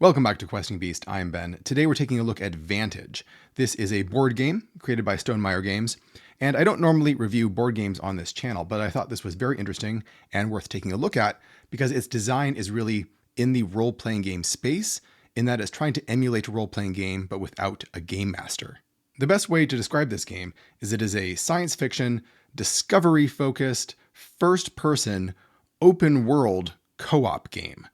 Welcome back to Questing Beast. I'm Ben. Today we're taking a look at Vantage. This is a board game created by Stonemaier Games, and I don't normally review board games on this channel, but I thought this was very interesting and worth taking a look at because its design is really in the role-playing game space, in that it's trying to emulate a role-playing game but without a game master. The best way to describe this game is it is a science fiction, discovery-focused, first-person, open-world co-op game.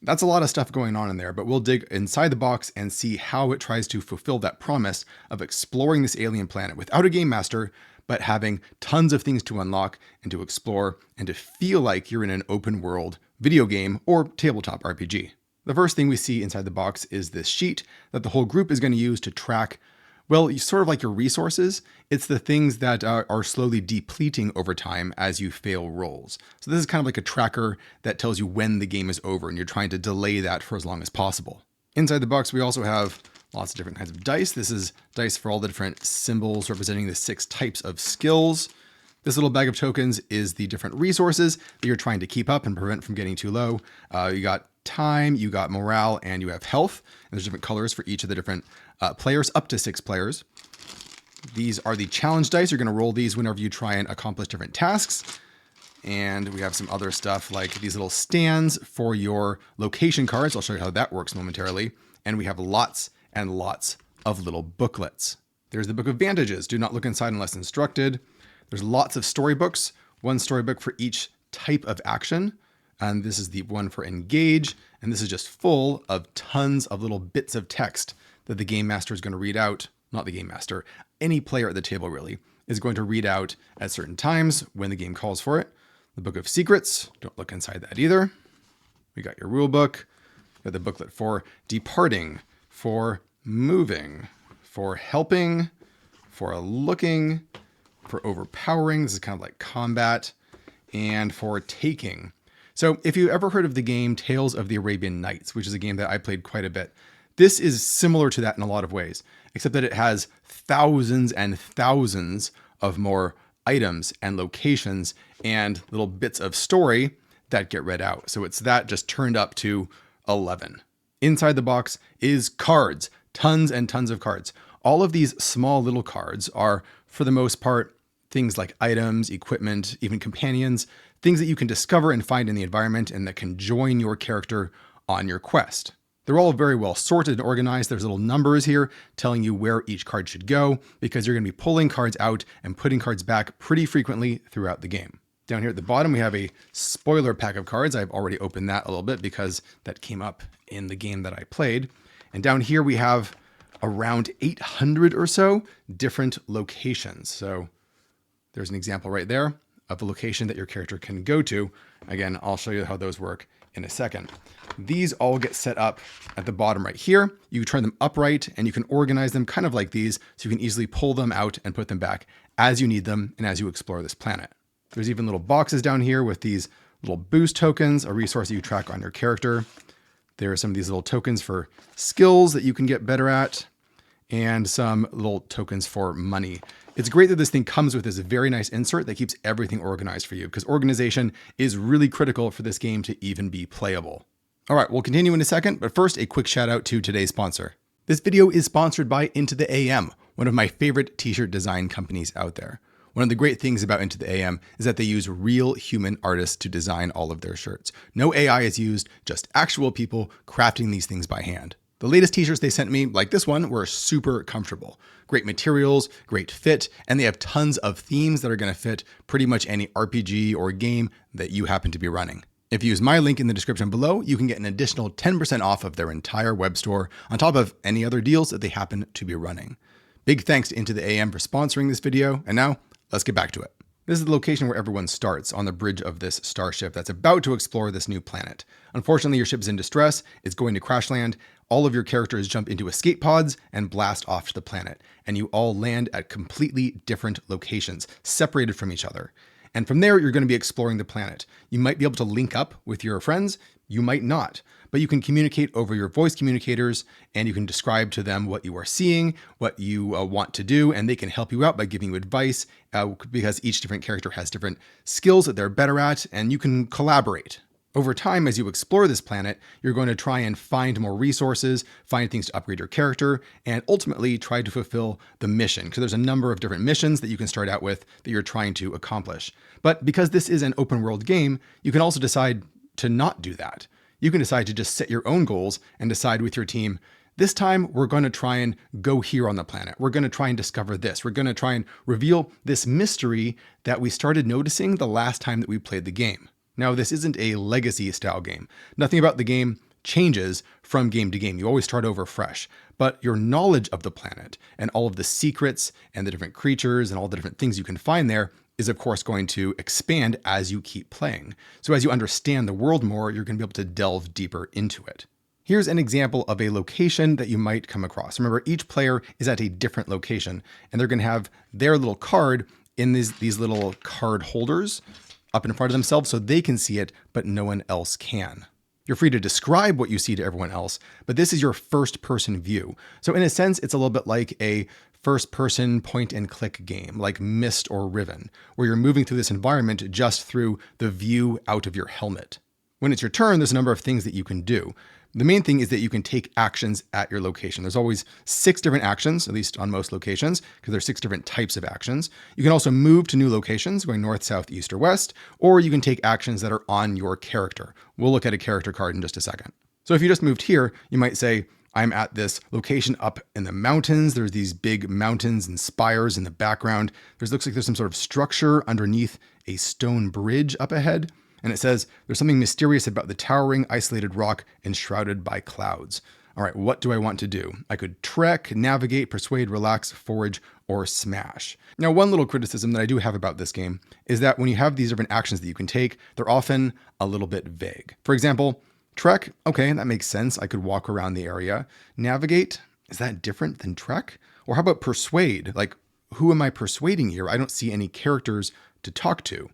That's a lot of stuff going on in there, but we'll dig inside the box and see how it tries to fulfill that promise of exploring this alien planet without a game master, but having tons of things to unlock and to explore and to feel like you're in an open world video game or tabletop RPG. The first thing we see inside the box is this sheet that the whole group is going to use to track, well, sort of like your resources. It's the things that are slowly depleting over time as you fail rolls. So this is kind of like a tracker that tells you when the game is over, and you're trying to delay that for as long as possible. Inside the box, we also have lots of different kinds of dice. This is dice for all the different symbols representing the 6 types of skills. This little bag of tokens is the different resources that you're trying to keep up and prevent from getting too low. You got time, you got morale, and you have health. And there's different colors for each of the different players, up to 6 players. These are the challenge dice. You're going to roll these whenever you try and accomplish different tasks. And we have some other stuff like these little stands for your location cards. I'll show you how that works momentarily. And we have lots and lots of little booklets. There's the Book of Vantages. Do not look inside unless instructed. There's lots of storybooks, one storybook for each type of action. And this is the one for engage. And this is just full of tons of little bits of text that the game master is going to read out. Not the game master, any player at the table really is going to read out at certain times when the game calls for it. The Book of Secrets, don't look inside that either. We got your rule book. We got the booklet for departing, for moving, for helping, for looking, for overpowering. This is kind of like combat, and for taking. So if you ever heard of the game Tales of the Arabian Nights, which is a game that I played quite a bit, this is similar to that in a lot of ways, except that it has thousands and thousands of more items and locations and little bits of story that get read out. So it's that just turned up to 11. Inside the box is cards, tons and tons of cards. All of these small little cards are, for the most part, things like items, equipment, even companions, things that you can discover and find in the environment and that can join your character on your quest. They're all very well sorted and organized. There's little numbers here telling you where each card should go because you're going to be pulling cards out and putting cards back pretty frequently throughout the game. Down here at the bottom, we have a spoiler pack of cards. I've already opened that a little bit because that came up in the game that I played. And down here we have around 800 or so different locations. So there's an example right there of a location that your character can go to. Again, I'll show you how those work in a second. These all get set up at the bottom right here. You turn them upright and you can organize them kind of like these so you can easily pull them out and put them back as you need them and as you explore this planet. There's even little boxes down here with these little boost tokens, a resource that you track on your character. There are some of these little tokens for skills that you can get better at, and some little tokens for money. It's great that this thing comes with this very nice insert that keeps everything organized for you, because organization is really critical for this game to even be playable. All right, we'll continue in a second, but first a quick shout out to today's sponsor. This video is sponsored by Into the AM, one of my favorite t-shirt design companies out there. One of the great things about Into the AM is that they use real human artists to design all of their shirts. No AI is used, just actual people crafting these things by hand. The latest t-shirts they sent me, like this one, were super comfortable. Great materials, great fit, and they have tons of themes that are going to fit pretty much any RPG or game that you happen to be running. If you use my link in the description below, you can get an additional 10% off of their entire web store on top of any other deals that they happen to be running. Big thanks to Into the AM for sponsoring this video, and now let's get back to it. This is the location where everyone starts, on the bridge of this starship that's about to explore this new planet. Unfortunately, your ship is in distress, it's going to crash land. All of your characters jump into escape pods and blast off to the planet, and you all land at completely different locations, separated from each other. And from there, you're going to be exploring the planet. You might be able to link up with your friends, you might not, but you can communicate over your voice communicators, and you can describe to them what you are seeing, what you want to do, and they can help you out by giving you advice, because each different character has different skills that they're better at, and you can collaborate. Over time, as you explore this planet, you're going to try and find more resources, find things to upgrade your character, and ultimately try to fulfill the mission. Because there's a number of different missions that you can start out with that you're trying to accomplish. But because this is an open world game, you can also decide to not do that. You can decide to just set your own goals and decide with your team, this time we're going to try and go here on the planet. We're going to try and discover this. We're going to try and reveal this mystery that we started noticing the last time that we played the game. Now, this isn't a legacy style game. Nothing about the game changes from game to game. You always start over fresh, but your knowledge of the planet and all of the secrets and the different creatures and all the different things you can find there is of course going to expand as you keep playing. So as you understand the world more, you're going to be able to delve deeper into it. Here's an example of a location that you might come across. Remember, each player is at a different location and they're going to have their little card in these little card holders up in front of themselves so they can see it, but no one else can. You're free to describe what you see to everyone else, but this is your first person view. So in a sense, it's a little bit like a first person point and click game, like Myst or Riven, where you're moving through this environment just through the view out of your helmet. When it's your turn, there's a number of things that you can do. The main thing is that you can take actions at your location. There's always 6 different actions, at least on most locations, because there's 6 different types of actions. You can also move to new locations, going north, south, east, or west, or you can take actions that are on your character. We'll look at a character card in just a second. So if you just moved here, you might say, I'm at this location up in the mountains. There's these big mountains and spires in the background. Looks like there's some sort of structure underneath a stone bridge up ahead. And it says, there's something mysterious about the towering, isolated rock enshrouded by clouds. All right, what do I want to do? I could trek, navigate, persuade, relax, forage, or smash. Now, one little criticism that I do have about this game is that when you have these different actions that you can take, they're often a little bit vague. For example, trek, okay, that makes sense. I could walk around the area. Navigate, is that different than trek? Or how about persuade? Like, who am I persuading here? I don't see any characters to talk to.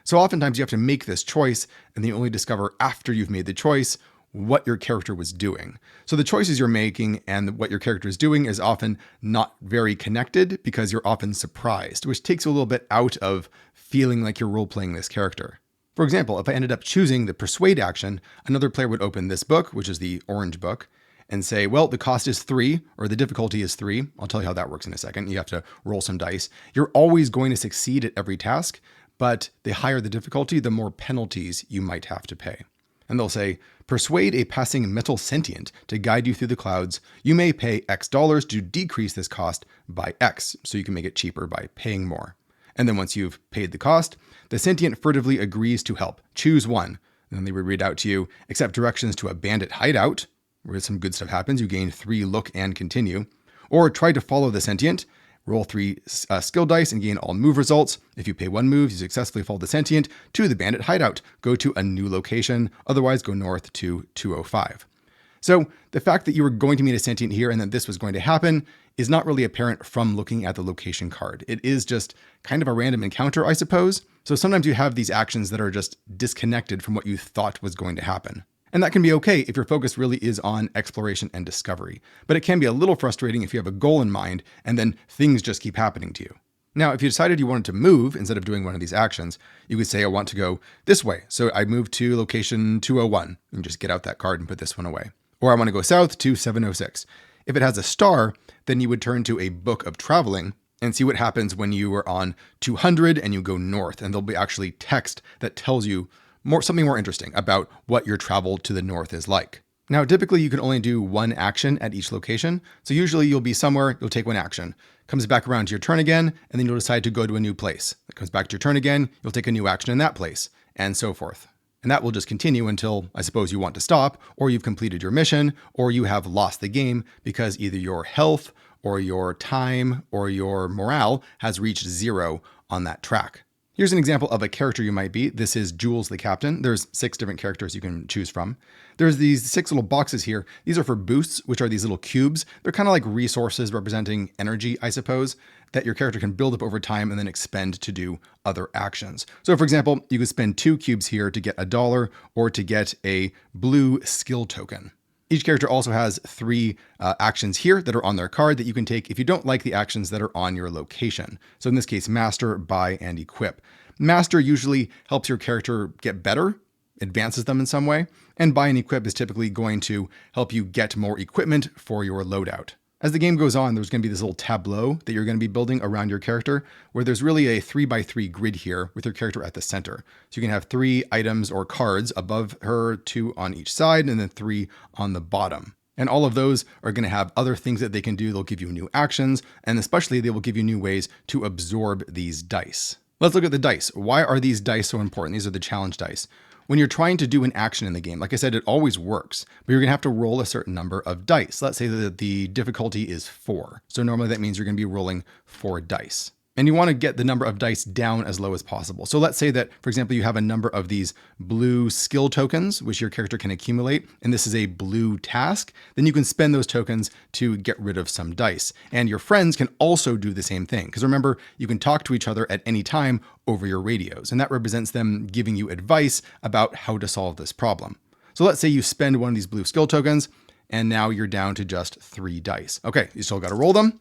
So oftentimes you have to make this choice and then you only discover after you've made the choice what your character was doing. So the choices you're making and what your character is doing is often not very connected because you're often surprised, which takes you a little bit out of feeling like you're role-playing this character. For example, if I ended up choosing the persuade action, another player would open this book, which is the orange book, and say, well, the cost is 3 or the difficulty is 3. I'll tell you how that works in a second. You have to roll some dice. You're always going to succeed at every task, but the higher the difficulty, the more penalties you might have to pay. And they'll say, persuade a passing metal sentient to guide you through the clouds. You may pay X dollars to decrease this cost by X, so you can make it cheaper by paying more. And then once you've paid the cost, the sentient furtively agrees to help. Choose one. And then they would read out to you, accept directions to a bandit hideout, where some good stuff happens. You gain 3 look and continue. Or try to follow the sentient. Roll 3 skill dice and gain all move results. If you pay 1 move, you successfully follow the sentient to the bandit hideout. Go to a new location. Otherwise, go north to 205. So the fact that you were going to meet a sentient here and that this was going to happen is not really apparent from looking at the location card. It is just kind of a random encounter, I suppose. So sometimes you have these actions that are just disconnected from what you thought was going to happen. And that can be okay if your focus really is on exploration and discovery. But it can be a little frustrating if you have a goal in mind and then things just keep happening to you. Now, if you decided you wanted to move instead of doing one of these actions, you could say, I want to go this way. So I move to location 201 and just get out that card and put this one away. Or I want to go south to 706. If it has a star, then you would turn to a book of traveling and see what happens when you are on 200 and you go north. And there'll be actually text that tells you something more interesting about what your travel to the north is like. Now, typically you can only do 1 action at each location. So usually you'll be somewhere, you'll take 1 action, comes back around to your turn again, and then you'll decide to go to a new place. It comes back to your turn again, you'll take a new action in that place, and so forth. And that will just continue until, I suppose, you want to stop, or you've completed your mission, or you have lost the game because either your health or your time or your morale has reached 0 on that track. Here's an example of a character you might be. This is Jules the Captain. There's 6 different characters you can choose from. There's these 6 little boxes here. These are for boosts, which are these little cubes. They're kind of like resources representing energy, I suppose, that your character can build up over time and then expend to do other actions. So for example, you could spend 2 cubes here to get $1 or to get a blue skill token. Each character also has 3 actions here that are on their card that you can take if you don't like the actions that are on your location. So in this case, Master, Buy, and Equip. Master usually helps your character get better advances them in some way. And buy and equip is typically going to help you get more equipment for your loadout. As the game goes on, there's going to be this little tableau that you're going to be building around your character, where there's really a 3x3 grid here with your character at the center. So you can have 3 items or cards above her, 2 on each side, and then 3 on the bottom. And all of those are going to have other things that they can do. They'll give you new actions, and especially they will give you new ways to absorb these dice. Let's look at the dice. Why are these dice so important? These are the challenge dice. When you're trying to do an action in the game, like I said, it always works, but you're going to have to roll a certain number of dice. Let's say that the difficulty is 4. So normally that means you're going to be rolling 4 dice. And you want to get the number of dice down as low as possible. So let's say that, for example, you have a number of these blue skill tokens, which your character can accumulate, and this is a blue task. Then you can spend those tokens to get rid of some dice. And your friends can also do the same thing. Because remember, you can talk to each other at any time over your radios, and that represents them giving you advice about how to solve this problem. So let's say you spend one of these blue skill tokens, and now you're down to just 3 dice. Okay, you still got to roll them.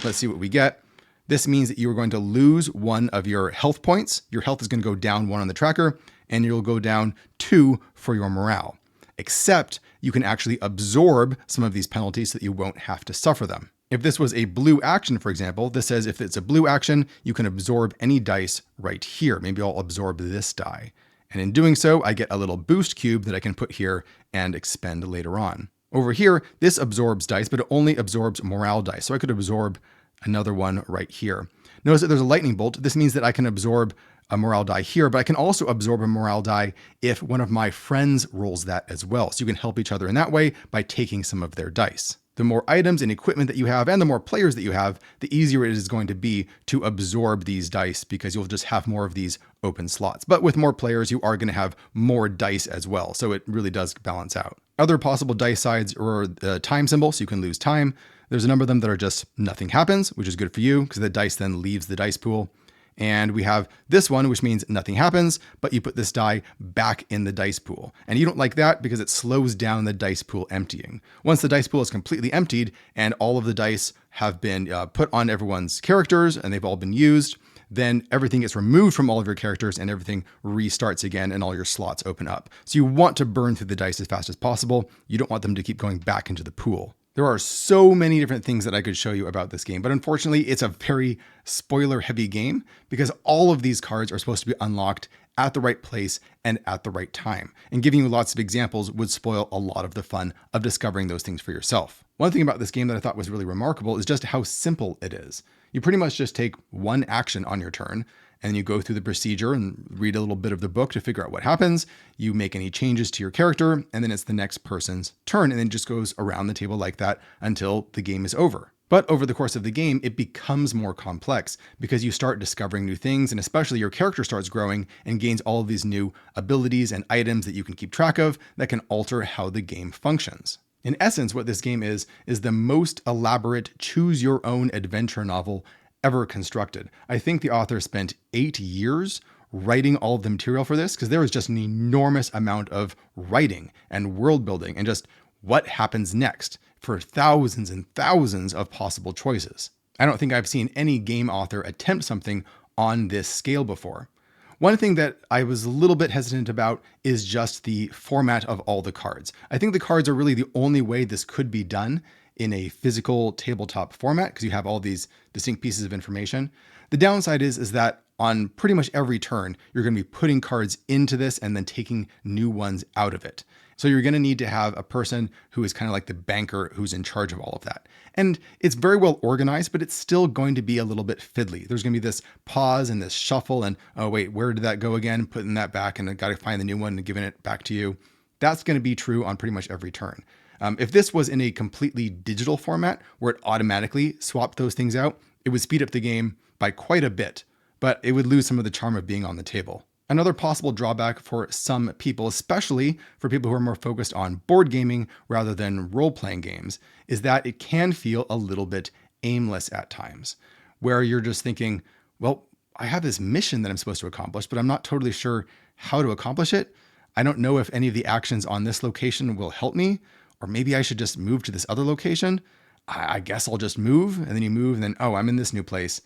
Let's see what we get. This means that you are going to lose 1 of your health points. Your health is going to go down 1 on the tracker, and you'll go down 2 for your morale. Except you can actually absorb some of these penalties so that you won't have to suffer them. If this was a blue action, for example, this says if it's a blue action, you can absorb any dice right here. Maybe I'll absorb this die. And in doing so, I get a little boost cube that I can put here and expend later on. Over here, this absorbs dice, but it only absorbs morale dice. So I could absorb another one right here. Notice that there's a lightning bolt. This means that I can absorb a morale die here, but I can also absorb a morale die if one of my friends rolls that as well. So you can help each other in that way by taking some of their dice. The more items and equipment that you have and the more players that you have, the easier it is going to be to absorb these dice because you'll just have more of these open slots. But with more players, you are going to have more dice as well. So it really does balance out. Other possible dice sides are the time symbol, so you can lose time. There's a number of them that are just nothing happens, which is good for you because the dice then leaves the dice pool. And we have this one, which means nothing happens, but you put this die back in the dice pool. And you don't like that because it slows down the dice pool emptying. Once the dice pool is completely emptied and all of the dice have been put on everyone's characters and they've all been used, then everything gets removed from all of your characters and everything restarts again and all your slots open up. So you want to burn through the dice as fast as possible. You don't want them to keep going back into the pool. There are so many different things that I could show you about this game, but unfortunately it's a very spoiler heavy game because all of these cards are supposed to be unlocked at the right place and at the right time. And giving you lots of examples would spoil a lot of the fun of discovering those things for yourself. One thing about this game that I thought was really remarkable is just how simple it is. You pretty much just take one action on your turn and you go through the procedure and read a little bit of the book to figure out what happens. You make any changes to your character, and then it's the next person's turn, and then it just goes around the table like that until the game is over. But over the course of the game, it becomes more complex because you start discovering new things, and especially your character starts growing and gains all of these new abilities and items that you can keep track of that can alter how the game functions. In essence, what this game is the most elaborate choose-your-own adventure novel ever constructed. I think the author spent 8 years writing all of the material for this because there is just an enormous amount of writing and world building and just what happens next for thousands and thousands of possible choices. I don't think I've seen any game author attempt something on this scale before. One thing that I was a little bit hesitant about is just the format of all the cards. I think the cards are really the only way this could be done in a physical tabletop format because you have all these distinct pieces of information. The downside is that on pretty much every turn, you're going to be putting cards into this and then taking new ones out of it. So you're going to need to have a person who is kind of like the banker who's in charge of all of that. And it's very well organized, but it's still going to be a little bit fiddly. There's going to be this pause and this shuffle and, oh wait, where did that go again? Putting that back and I got to find the new one and giving it back to you. That's going to be true on pretty much every turn. If this was in a completely digital format where it automatically swapped those things out, it would speed up the game by quite a bit, but it would lose some of the charm of being on the table. Another possible drawback for some people, especially for people who are more focused on board gaming rather than role-playing games, is that it can feel a little bit aimless at times, where you're just thinking, well, I have this mission that I'm supposed to accomplish, but I'm not totally sure how to accomplish it. I don't know if any of the actions on this location will help me, or maybe I should just move to this other location. I guess I'll just move. And then you move and then, oh, I'm in this new place.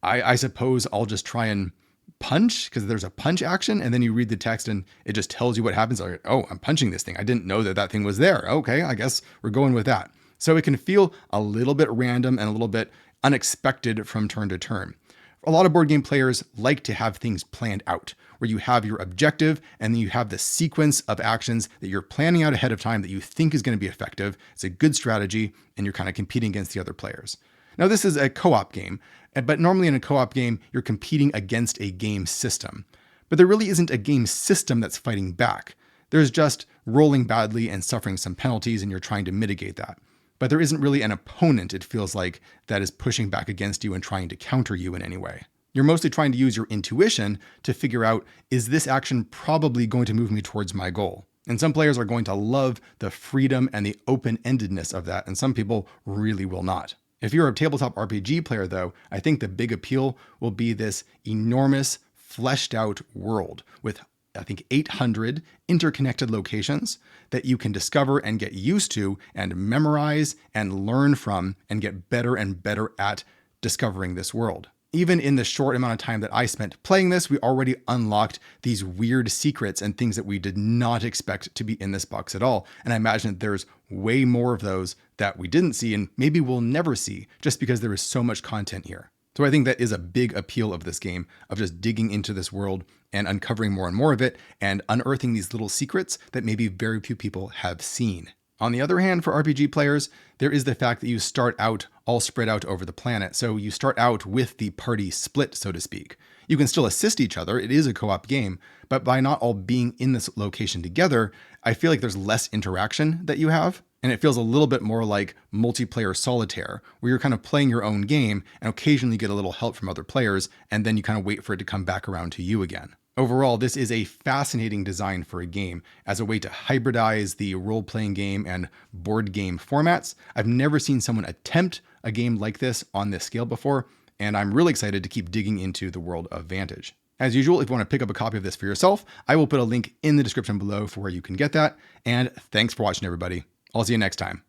I suppose I'll just try and punch because there's a punch action, and then you read the text and it just tells you what happens. Like, oh, I'm punching this thing. I didn't know that that thing was there. Okay, I guess we're going with that. So it can feel a little bit random and a little bit unexpected from turn to turn. A lot of board game players like to have things planned out, where you have your objective and then you have the sequence of actions that you're planning out ahead of time that you think is going to be effective. It's a good strategy, and you're kind of competing against the other players. Now, this is a co-op game, but normally in a co-op game, you're competing against a game system. But there really isn't a game system that's fighting back. There's just rolling badly and suffering some penalties, and you're trying to mitigate that. But there isn't really an opponent, it feels like, that is pushing back against you and trying to counter you in any way. You're mostly trying to use your intuition to figure out, is this action probably going to move me towards my goal? And some players are going to love the freedom and the open-endedness of that, and some people really will not. If you're a tabletop RPG player, though, I think the big appeal will be this enormous, fleshed out world with, I think, 800 interconnected locations that you can discover and get used to and memorize and learn from and get better and better at discovering this world. Even in the short amount of time that I spent playing this, we already unlocked these weird secrets and things that we did not expect to be in this box at all. And I imagine that there's way more of those that we didn't see and maybe we'll never see just because there is so much content here. So I think that is a big appeal of this game, of just digging into this world and uncovering more and more of it and unearthing these little secrets that maybe very few people have seen. On the other hand, for RPG players, there is the fact that you start out all spread out over the planet. So you start out with the party split, so to speak. You can still assist each other. It is a co-op game, but by not all being in this location together, I feel like there's less interaction that you have. And it feels a little bit more like multiplayer solitaire, where you're kind of playing your own game and occasionally get a little help from other players, and then you kind of wait for it to come back around to you again. Overall, this is a fascinating design for a game as a way to hybridize the role-playing game and board game formats. I've never seen someone attempt a game like this on this scale before, and I'm really excited to keep digging into the world of Vantage. As usual, if you want to pick up a copy of this for yourself, I will put a link in the description below for where you can get that. And thanks for watching, everybody. I'll see you next time.